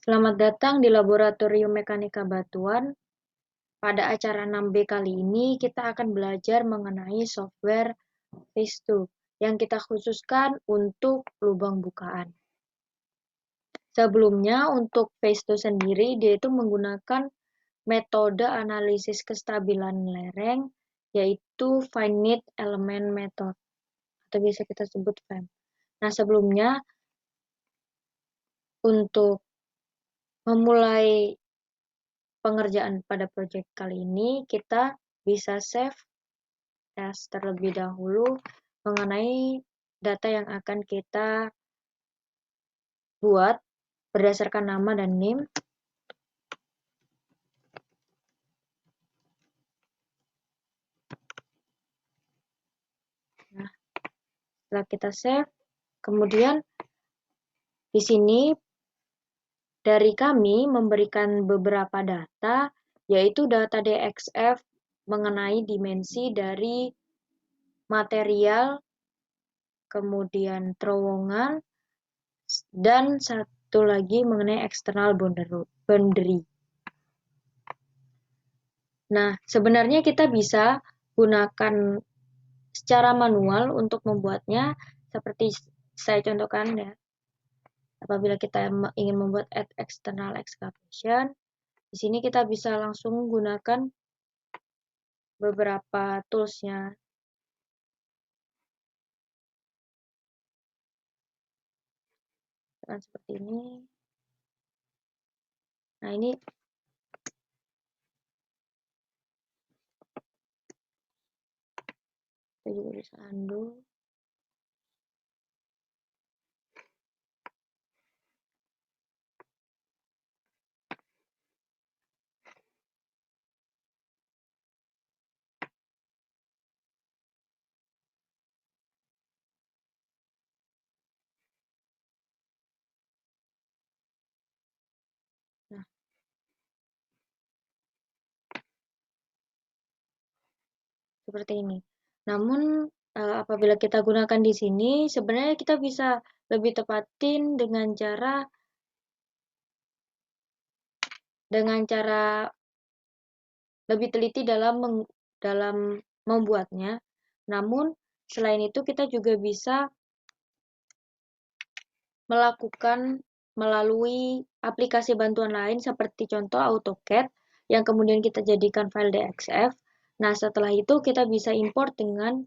Selamat datang di Laboratorium Mekanika Batuan. Pada acara 6B kali ini, kita akan belajar mengenai software Phase 2 yang kita khususkan untuk lubang bukaan. Sebelumnya, untuk Phase 2 sendiri, dia itu menggunakan metode analisis kestabilan lereng, yaitu Finite Element Method, atau bisa kita sebut FEM. Nah, sebelumnya, untuk memulai pengerjaan pada project kali ini, kita bisa save as terlebih dahulu mengenai data yang akan kita buat berdasarkan nama dan name. Nah, setelah kita save, kemudian di sini dari kami memberikan beberapa data, yaitu data DXF mengenai dimensi dari material, kemudian terowongan, dan satu lagi mengenai external boundary. Nah, sebenarnya kita bisa gunakan secara manual untuk membuatnya seperti saya contohkan ya. Apabila kita ingin membuat external excavation, di sini kita bisa langsung gunakan beberapa tools-nya. Seperti ini. Nah, ini kita juga bisa undo. Nah, seperti ini. Namun apabila kita gunakan di sini, sebenarnya kita bisa lebih tepatin dengan cara lebih teliti dalam membuatnya. Namun selain itu kita juga bisa melakukan melalui aplikasi bantuan lain seperti contoh AutoCAD yang kemudian kita jadikan file DXF. Nah, setelah itu kita bisa import dengan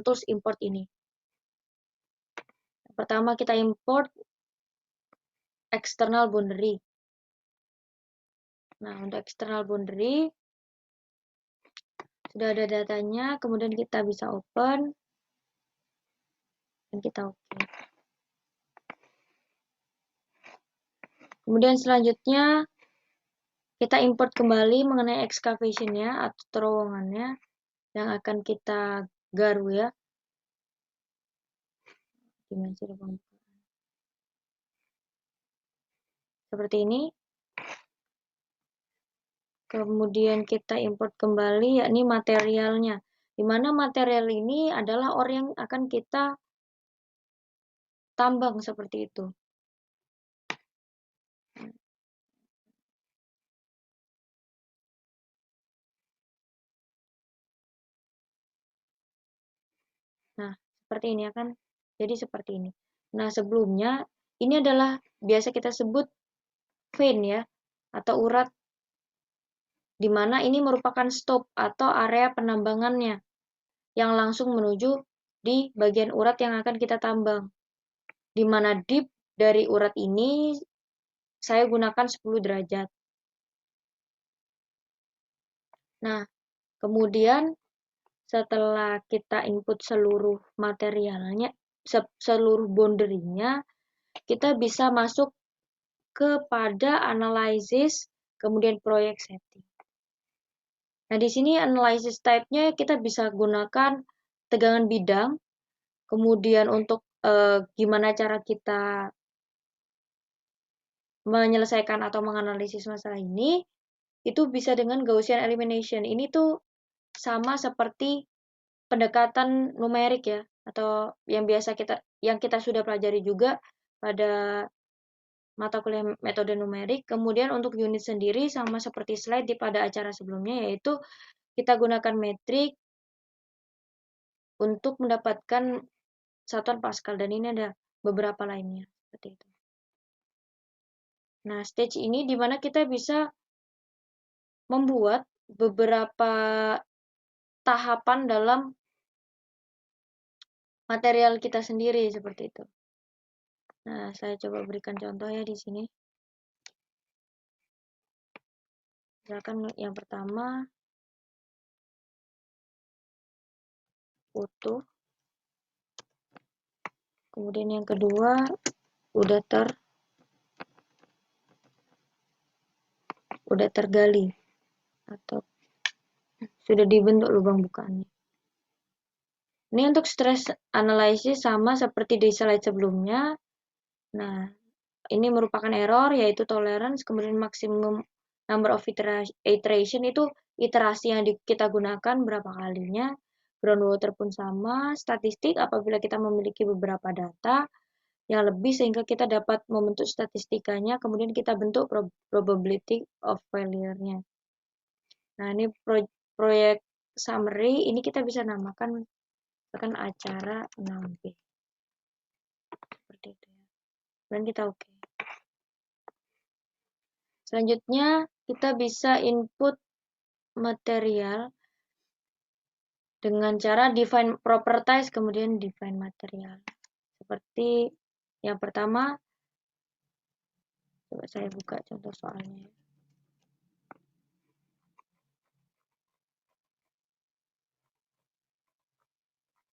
tools import ini. Pertama kita import external boundary. Nah, untuk external boundary sudah ada datanya, kemudian kita bisa open dan kita oke. Kemudian selanjutnya kita import kembali mengenai excavation-nya atau terowongannya yang akan kita garu ya. Dimensi lubang bukaan. Seperti ini. Kemudian kita import kembali yakni materialnya. Di mana material ini adalah ore yang akan kita tambang seperti itu. Nah, seperti ini akan jadi seperti ini. Nah, sebelumnya ini adalah biasa kita sebut vein ya atau urat, di mana ini merupakan stop atau area penambangannya yang langsung menuju di bagian urat yang akan kita tambang. Di mana deep dari urat ini saya gunakan 10 derajat. Nah, kemudian setelah kita input seluruh materialnya, seluruh boundary-nya, kita bisa masuk kepada analysis, kemudian project setting. Nah, di sini analysis type-nya kita bisa gunakan tegangan bidang, kemudian untuk gimana cara kita menyelesaikan atau menganalisis masalah ini, itu bisa dengan Gaussian elimination. Ini tuh sama seperti pendekatan numerik ya, atau yang biasa yang kita sudah pelajari juga pada mata kuliah metode numerik. Kemudian untuk unit sendiri sama seperti slide pada acara sebelumnya, yaitu kita gunakan metrik untuk mendapatkan satuan Pascal, dan ini ada beberapa lainnya seperti itu. Nah, stage ini dimana kita bisa membuat beberapa tahapan dalam material kita sendiri seperti itu. Nah, saya coba berikan contoh ya di sini. Misalkan yang pertama utuh, kemudian yang kedua udah tergali atau sudah dibentuk lubang bukaannya. Ini untuk stress analysis sama seperti di slide sebelumnya. Nah, ini merupakan error yaitu tolerance, kemudian maximum number of iteration itu iterasi yang kita gunakan berapa kalinya. Groundwater pun sama, statistik apabila kita memiliki beberapa data yang lebih sehingga kita dapat membentuk statistikanya, kemudian kita bentuk probability of failure-nya. Nah, ini proyek summary, ini kita bisa namakan akan acara 6B. Seperti itu ya. Dan kita oke. Selanjutnya, kita bisa input material dengan cara define properties, kemudian define material. Seperti yang pertama, coba saya buka contoh soalnya.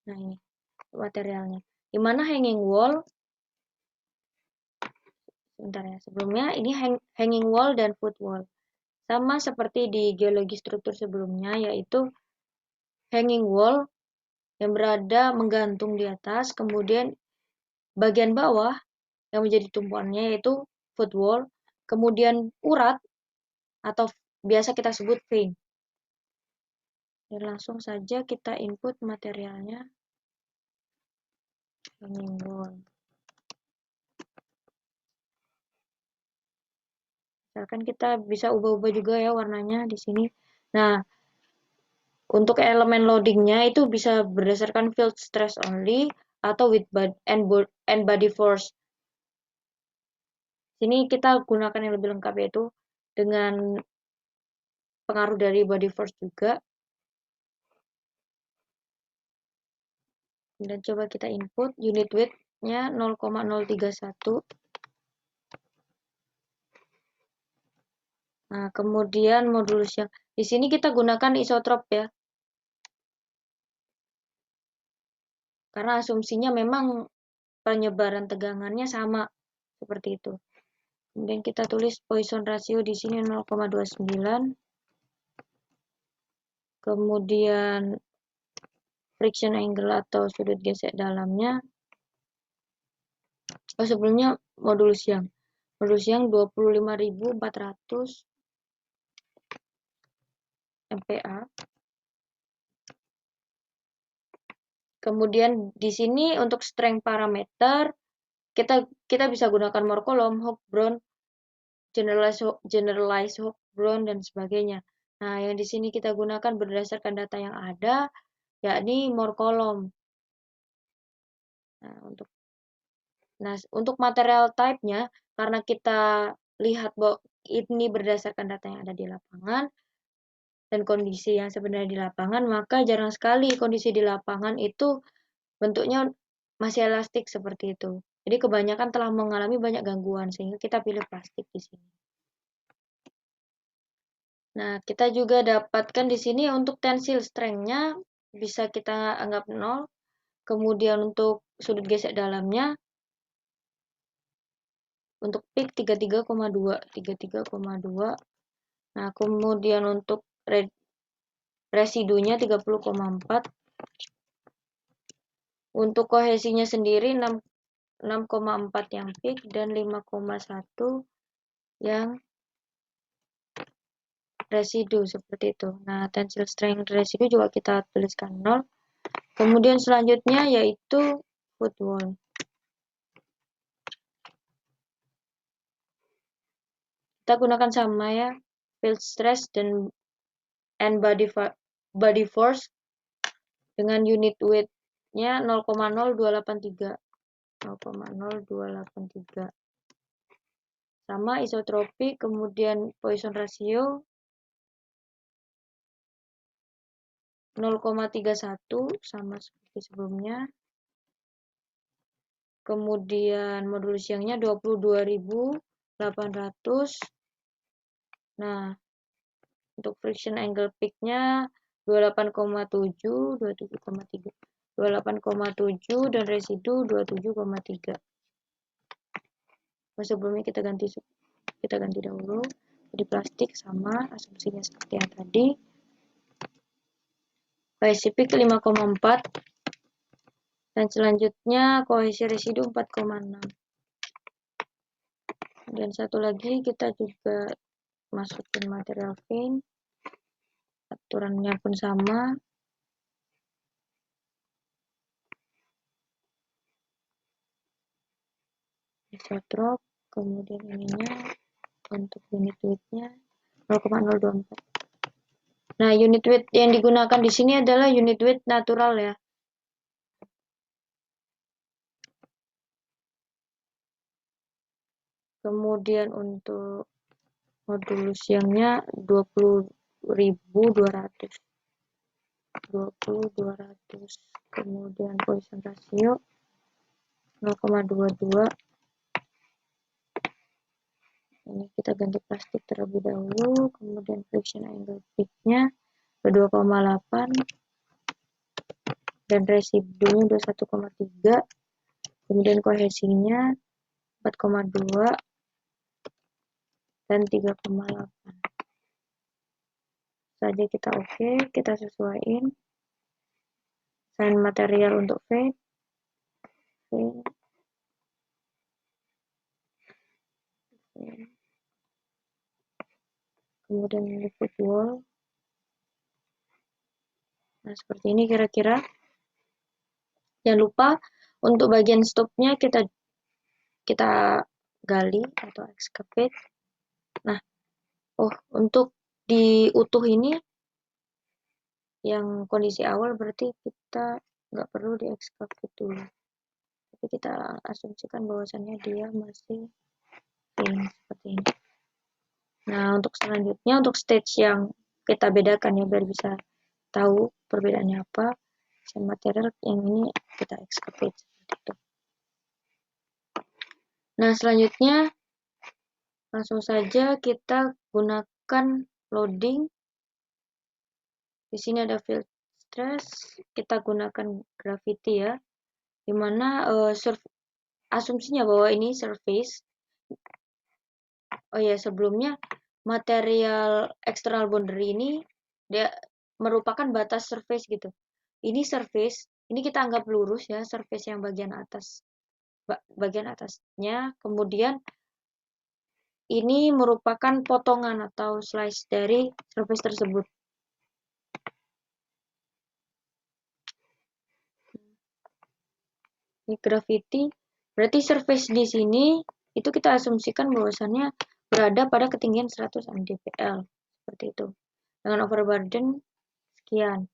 Nah, ini materialnya. Dimana hanging wall, sebentar ya, sebelumnya ini hanging wall dan foot wall. Sama seperti di geologi struktur sebelumnya, yaitu hanging wall yang berada menggantung di atas, kemudian bagian bawah yang menjadi tumpuannya yaitu foot wall, kemudian urat atau biasa kita sebut vein. Dan langsung saja kita input materialnya, hanging wall. Misalkan kita bisa ubah-ubah juga ya warnanya di sini. Nah, untuk elemen loadingnya itu bisa berdasarkan field stress only atau with and body force. Sini kita gunakan yang lebih lengkap yaitu dengan pengaruh dari body force juga. Dan coba kita input unit weight-nya 0,031. Nah, kemudian modulus yang di sini kita gunakan isotrop ya. Karena asumsinya memang penyebaran tegangannya sama seperti itu. Kemudian kita tulis Poisson ratio di sini 0,29. Kemudian friction angle atau sudut gesek dalamnya. Oh, sebelumnya modulus yang 25.400 MPa. Kemudian di sini untuk strength parameter kita bisa gunakan Moore-Coulomb, Hooke-Brown, generalized Hooke-Brown dan sebagainya. Nah, yang di sini kita gunakan berdasarkan data yang ada, yakni Moore-Coulomb. Nah, untuk material type-nya, karena kita lihat bahwa ini berdasarkan data yang ada di lapangan dan kondisi yang sebenarnya di lapangan, maka jarang sekali kondisi di lapangan itu bentuknya masih elastik seperti itu. Jadi kebanyakan telah mengalami banyak gangguan sehingga kita pilih plastik di sini. Nah, kita juga dapatkan di sini untuk tensile strength-nya bisa kita anggap 0. Kemudian untuk sudut gesek dalamnya untuk peak 33,2. Nah, kemudian untuk residunya 30,4. Untuk kohesinya sendiri 6,4 yang peak dan 5,1 yang residu seperti itu. Nah, tensile strength residu juga kita tuliskan 0. Kemudian selanjutnya yaitu foot wall. kita gunakan sama ya, field stress dan body force dengan unit weight-nya 0,0283. 0,0283. Sama isotropi, kemudian Poisson ratio 0,31 sama seperti sebelumnya. Kemudian modulus Youngnya 22.800. Nah, untuk friction angle peak-nya 28,7, 27,3. 28,7 dan residu 27,3. Sebelumnya kita ganti dahulu. Jadi plastik sama asumsinya seperti yang tadi. Pacific 5,4 dan selanjutnya kohesi residu 4,6. Dan satu lagi kita juga masukin material fin, aturannya pun sama. Isotrop, kemudian ininya untuk unit weight-nya 0,024. Nah, unit weight yang digunakan di sini adalah unit weight natural ya. Kemudian untuk modulus Youngnya 20.200. 20.200. Kemudian Poisson ratio 0,22. Ini kita ganti plastik terlebih dahulu. Kemudian friction angle peak-nya 2,8 dan residunya 21,3. Kemudian kohesinya 4,2 dan 3,8. Saja kita oke, kita sesuaiin. Sign material untuk fade. Kemudian liquid wall. Nah, seperti ini kira-kira. Jangan lupa untuk bagian stopnya kita gali atau excavate. Nah, untuk di utuh ini yang kondisi awal berarti kita nggak perlu di excavate dulu. Tapi kita asumsikan bahwasannya dia masih clean seperti ini. Nah, untuk selanjutnya, untuk stage yang kita bedakan ya, biar bisa tahu perbedaannya apa. Material yang ini kita excavate seperti itu. Nah, selanjutnya langsung saja kita gunakan loading. Di sini ada field stress, kita gunakan gravity ya. Dimana asumsinya bahwa ini surface. Oh ya, sebelumnya material external boundary ini dia merupakan batas surface gitu. Ini surface, ini kita anggap lurus ya, surface yang bagian atas, bagian atasnya. Kemudian ini merupakan potongan atau slice dari surface tersebut. Ini gravity, berarti surface di sini itu kita asumsikan bahwasannya berada pada ketinggian 100 mdpl seperti itu. Dengan overburden sekian.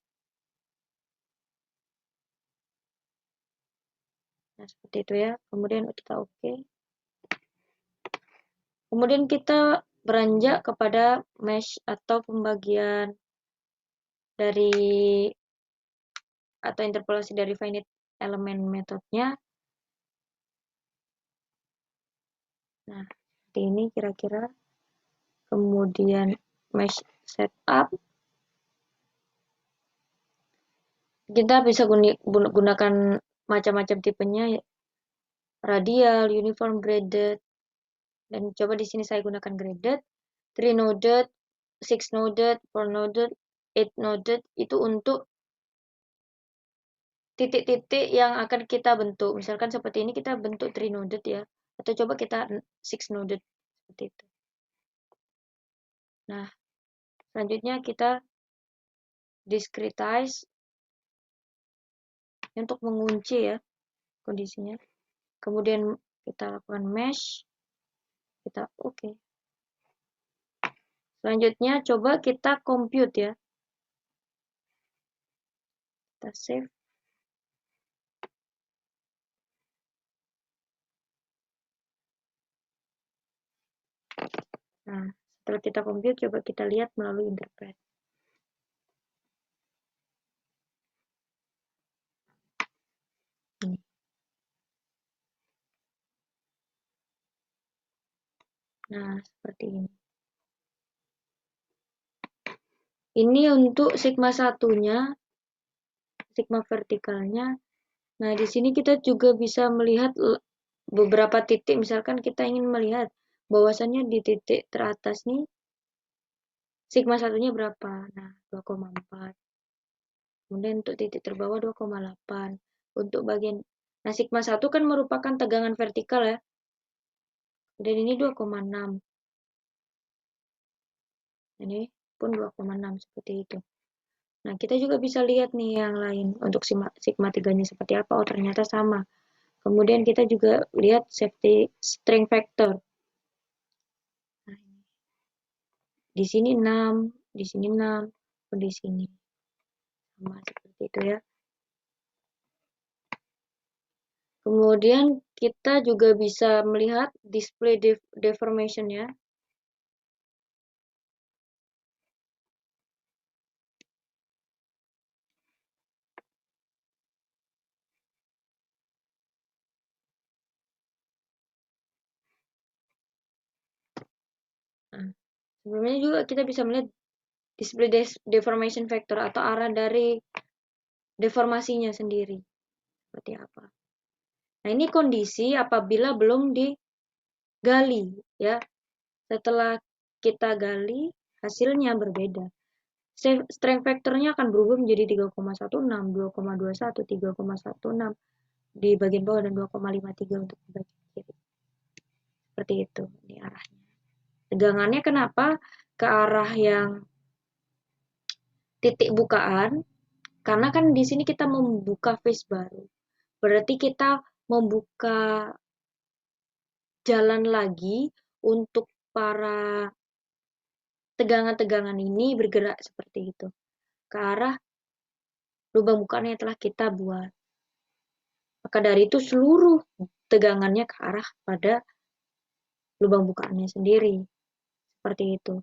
Nah, seperti itu ya. Kemudian kita oke. Kemudian kita beranjak kepada mesh atau pembagian dari atau interpolasi dari finite element metodenya. Nah, seperti ini kira-kira. Kemudian mesh setup. Kita bisa gunakan macam-macam tipenya, radial, uniform, graded. Dan coba di sini saya gunakan graded, 3 noded, 6 noded, 4 noded, 8 noded, itu untuk titik-titik yang akan kita bentuk. Misalkan seperti ini kita bentuk 3 noded ya, atau coba kita 6 noded seperti itu. Nah, selanjutnya kita discretize untuk mengunci ya kondisinya. Kemudian kita lakukan mesh, kita oke. Selanjutnya coba kita compute ya. Kita save. Nah, setelah kita compute, coba kita lihat melalui interpret. Ini. Nah, seperti ini. Ini untuk sigma satunya, sigma vertikalnya. Nah, di sini kita juga bisa melihat beberapa titik. Misalkan kita ingin melihat bahwasannya di titik teratas nih, sigma satunya berapa? Nah, 2,4. Kemudian untuk titik terbawah 2,8. Untuk bagian, nah sigma 1 kan merupakan tegangan vertikal ya. Dan ini 2,6. Ini pun 2,6 seperti itu. Nah, kita juga bisa lihat nih yang lain untuk sigma 3-nya seperti apa. Oh, ternyata sama. Kemudian kita juga lihat safety strength factor. Nah, di sini 6, di sini 6, di sini sama seperti itu ya. Kemudian kita juga bisa melihat display deformation ya. Nah, sebelumnya juga kita bisa melihat display deformation factor atau arah dari deformasinya sendiri. Seperti apa. Nah, ini kondisi apabila belum digali ya. Setelah kita gali, hasilnya berbeda. Strength factornya akan berubah menjadi 3,16, 2,21, 3,16 di bagian bawah dan 2,53 untuk di bagian kiri. Seperti itu, ini arahnya. Tegangannya kenapa ke arah yang titik bukaan? Karena kan di sini kita membuka phase baru. Berarti kita membuka jalan lagi untuk para tegangan-tegangan ini bergerak seperti itu ke arah lubang bukaan yang telah kita buat. Maka dari itu seluruh tegangannya ke arah pada lubang bukaannya sendiri. Seperti itu.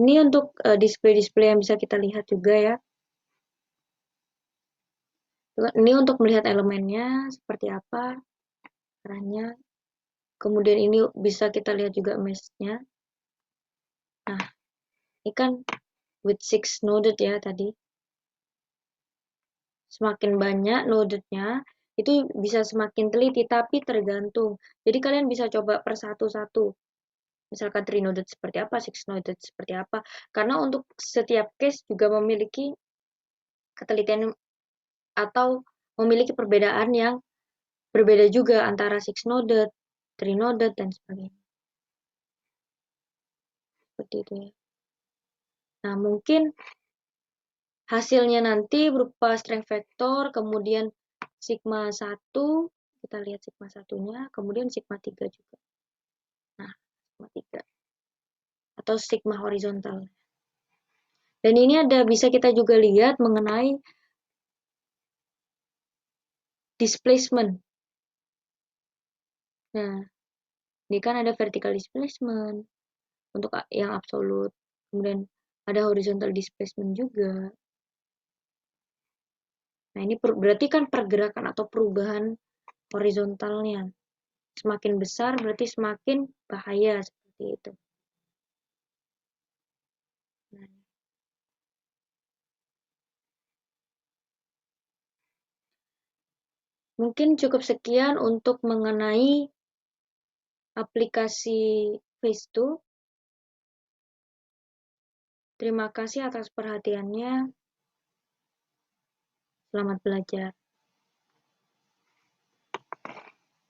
Ini untuk display-display yang bisa kita lihat juga ya. Ini untuk melihat elemennya seperti apa arahnya. Kemudian ini bisa kita lihat juga mesh-nya. Nah, ini kan with 6 noded ya tadi. Semakin banyak nodednya, itu bisa semakin teliti, tapi tergantung. Jadi kalian bisa coba per satu-satu. Misalkan 3 noded seperti apa, 6 noded seperti apa. Karena untuk setiap case juga memiliki ketelitian atau memiliki perbedaan yang berbeda juga antara 6 noded, 3 noded, dan sebagainya. Seperti itu ya. Nah, mungkin hasilnya nanti berupa strength factor, kemudian sigma 1, kita lihat sigma 1-nya, kemudian sigma 3 juga. Nah, sigma 3. Atau sigma horizontal. Dan ini bisa kita juga lihat mengenai displacement. Nah, ini kan ada vertical displacement untuk yang absolut. Kemudian ada horizontal displacement juga. Nah, ini berarti kan pergerakan atau perubahan horizontalnya. Semakin besar berarti semakin bahaya seperti itu. Nah, mungkin cukup sekian untuk mengenai aplikasi phase 2. Terima kasih atas perhatiannya. Selamat belajar.